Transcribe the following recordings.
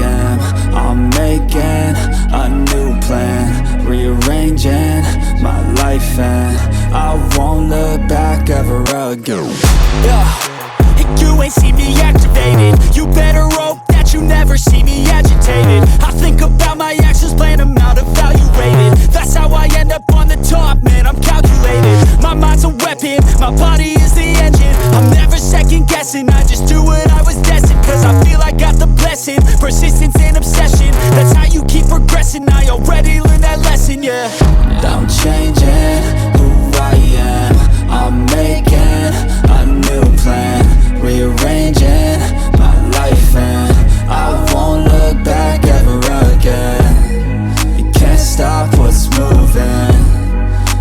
am. I'm making a new plan, rearranging my life, and I won't look back ever again. And you ain't see me activated. You better hope that you never see me agitated. I think about my actions, plan them out, evaluated. That's how I end up on the top, man, I'm calculated. My mind's a weapon, my body is the engine. I'm never second guessing, I just do what I was destined. Cause I feel I got the blessing, persistence and obsession. That's how you keep progressing, I already learned that lesson, yeah. I'm changing who I am. I'm making a new plan, rearranging my life, and I won't look back ever again. You can't stop what's moving,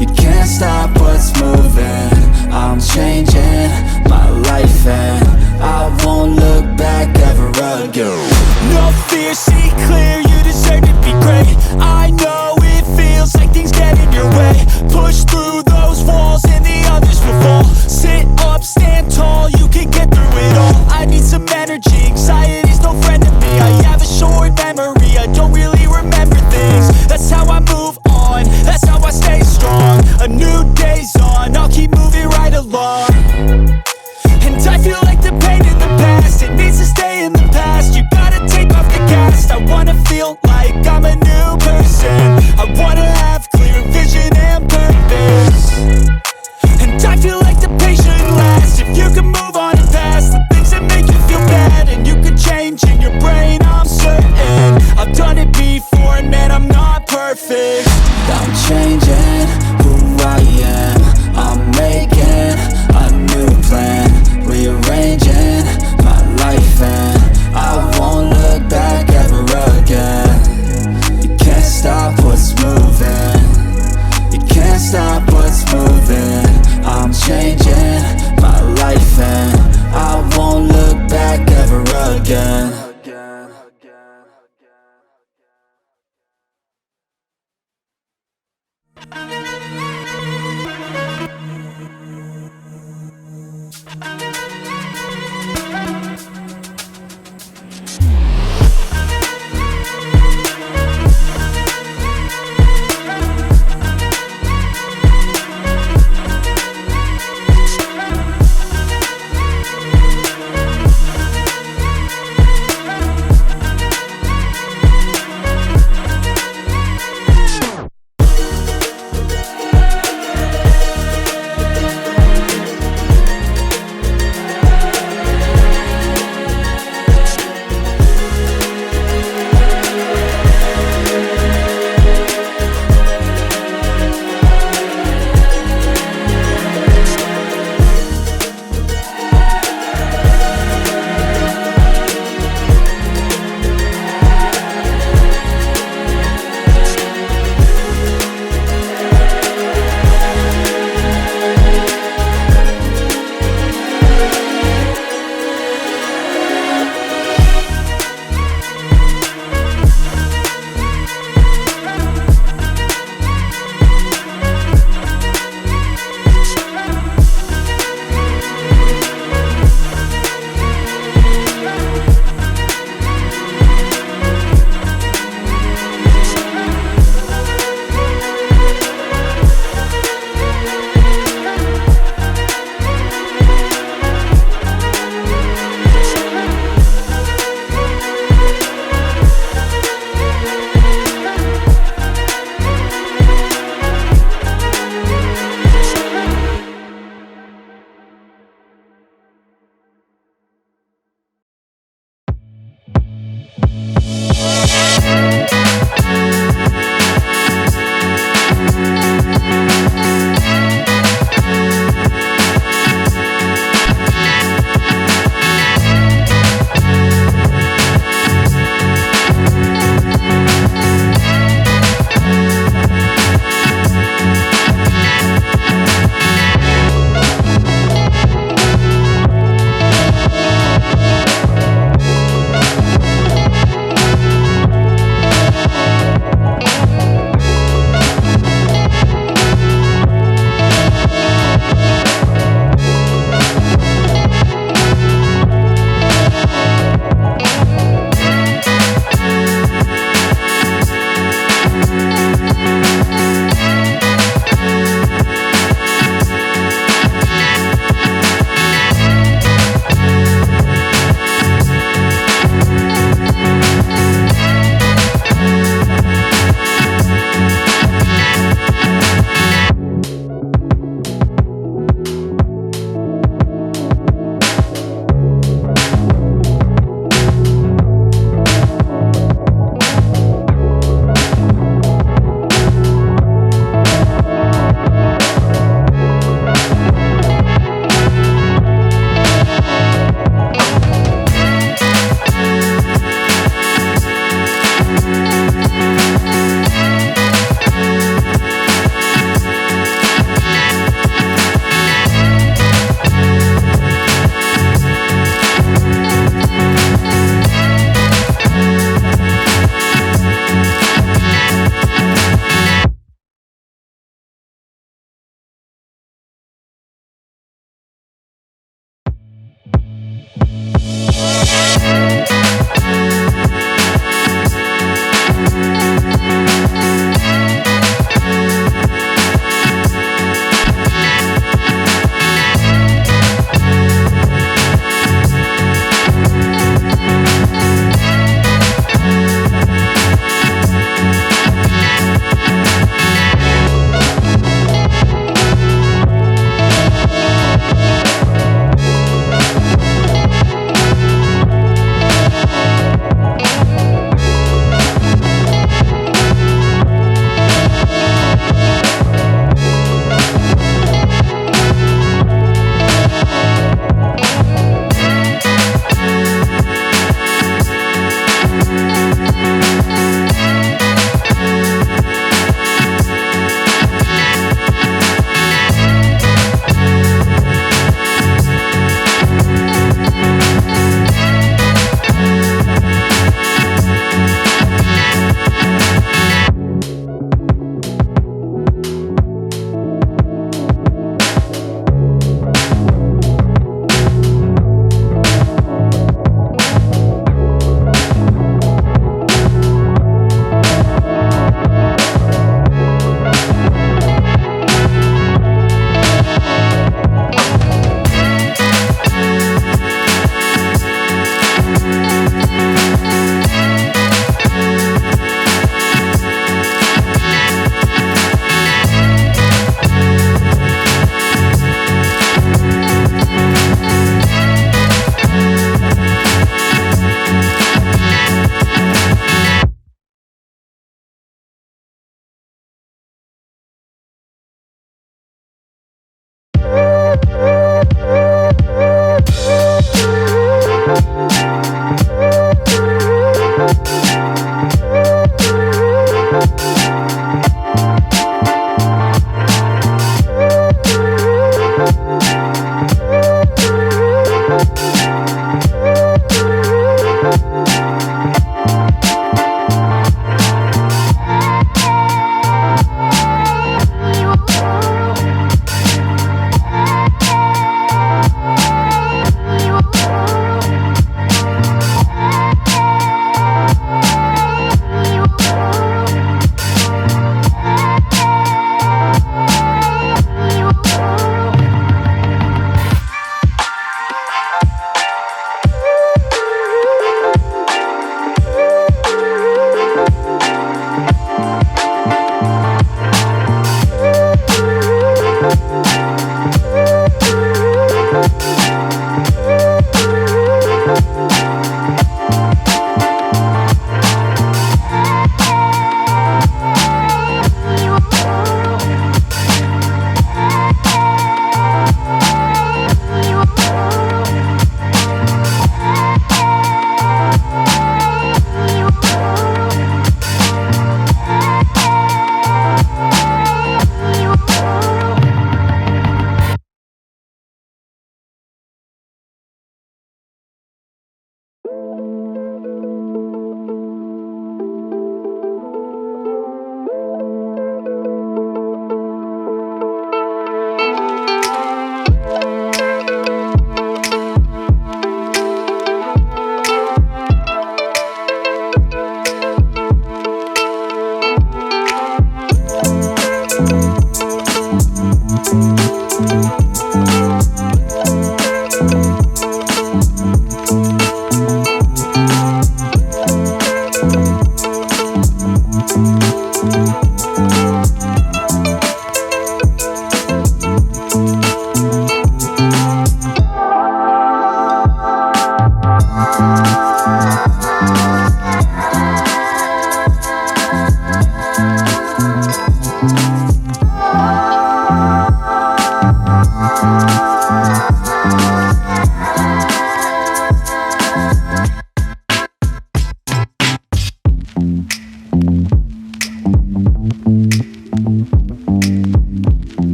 you can't stop what's moving. I'm changing my life, and I won't look back ever again. No fear, see clear, you deserve to be great. I know it feels like things get in your way. Push through those walls and the others will fall. Sit up, stand tall, you can get through it all. I need some energy, anxiety's no friend to me. I have a short memory, I don't really remember things. That's how I move on, that's how I stay strong. A new day's on, I'll keep moving right along. And I feel like the pain in the past, it needs to stay in the past. You gotta take off the cast. I wanna feel like I'm a new person. I wanna have clear vision and purpose. And I feel like the pain shouldn't last. If you can move on and past the things that make you feel bad, and you could change in your brain, I'm certain. I've done it before and man, I'm not perfect. I'm changing who I am. I'm making a new plan, rearranging my life, and I won't look back ever again. You can't stop what's moving, you can't stop what's moving. I'm changing my life, and I won't look back ever again.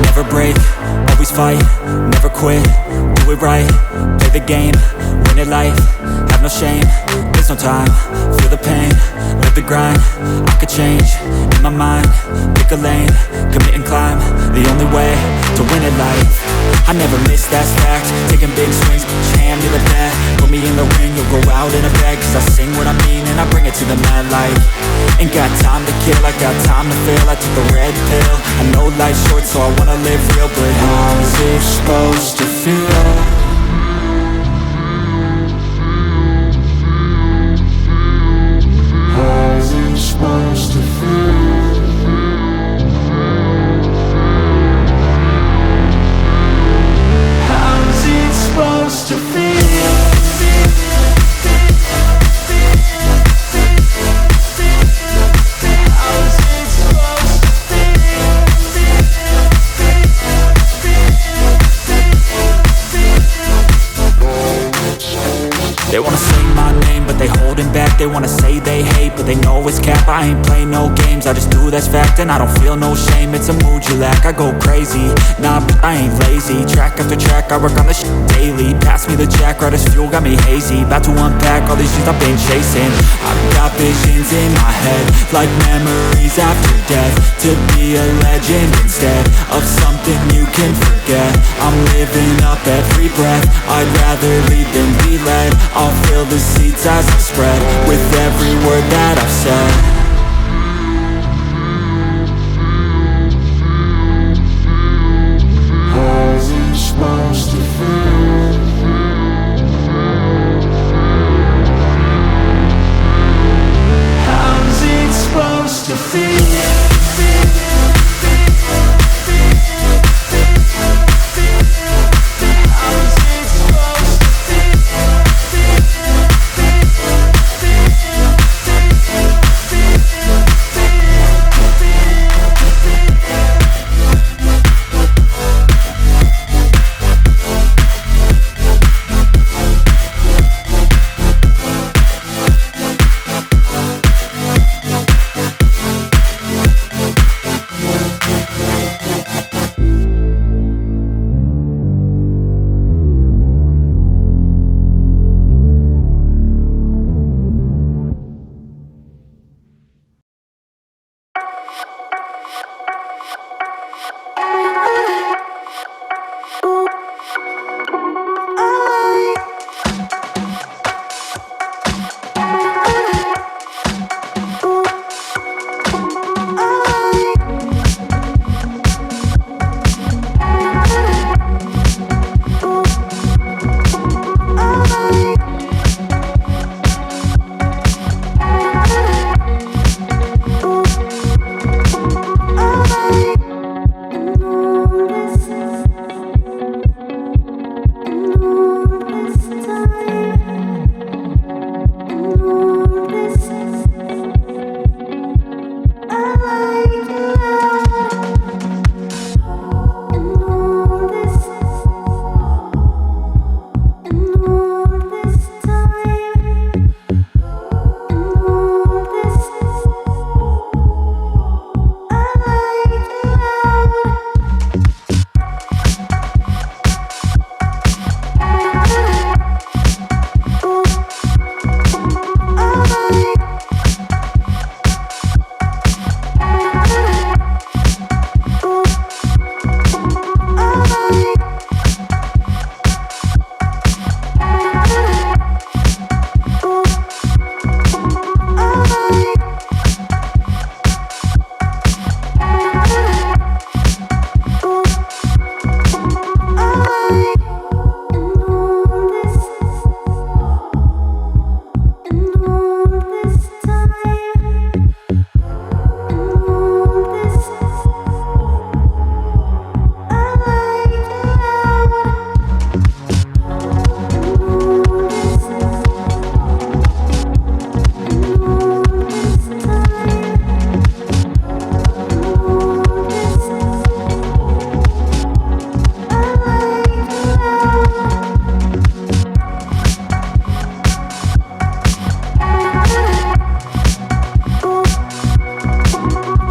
Never break, always fight, never quit, do it right, play the game, win it life, have no shame, there's no time, feel the pain, live the grind, I could change, in my mind, pick a lane, commit and climb, the only way to win at life. I never miss, that's fact, taking big swings, hand to the bat, put me in the ring, you'll go out in a bag, cause I sing what I mean and I bring it to the mad light. Ain't got time to kill, I got time to feel, I took the red pill, I know life's short so I wanna live real, but how's it supposed to feel? How's it supposed to feel? How's it supposed to feel? They wanna say my name, but they holding back. They wanna say they hate, but they know it's cap. I ain't play no games, I just do that's fact. And I don't feel no shame, it's a mood you lack. I go crazy, nah, but I ain't lazy. Track after track, I work on this shit daily. Pass me the jack, right as fuel, got me hazy. About to unpack all these things I've been chasing. I've got visions in my head, like memories after death. To be a legend instead of something you can forget. I'm living up every breath, I'd rather lead than be led. I'll fill the seats as I spread with every word that I've said.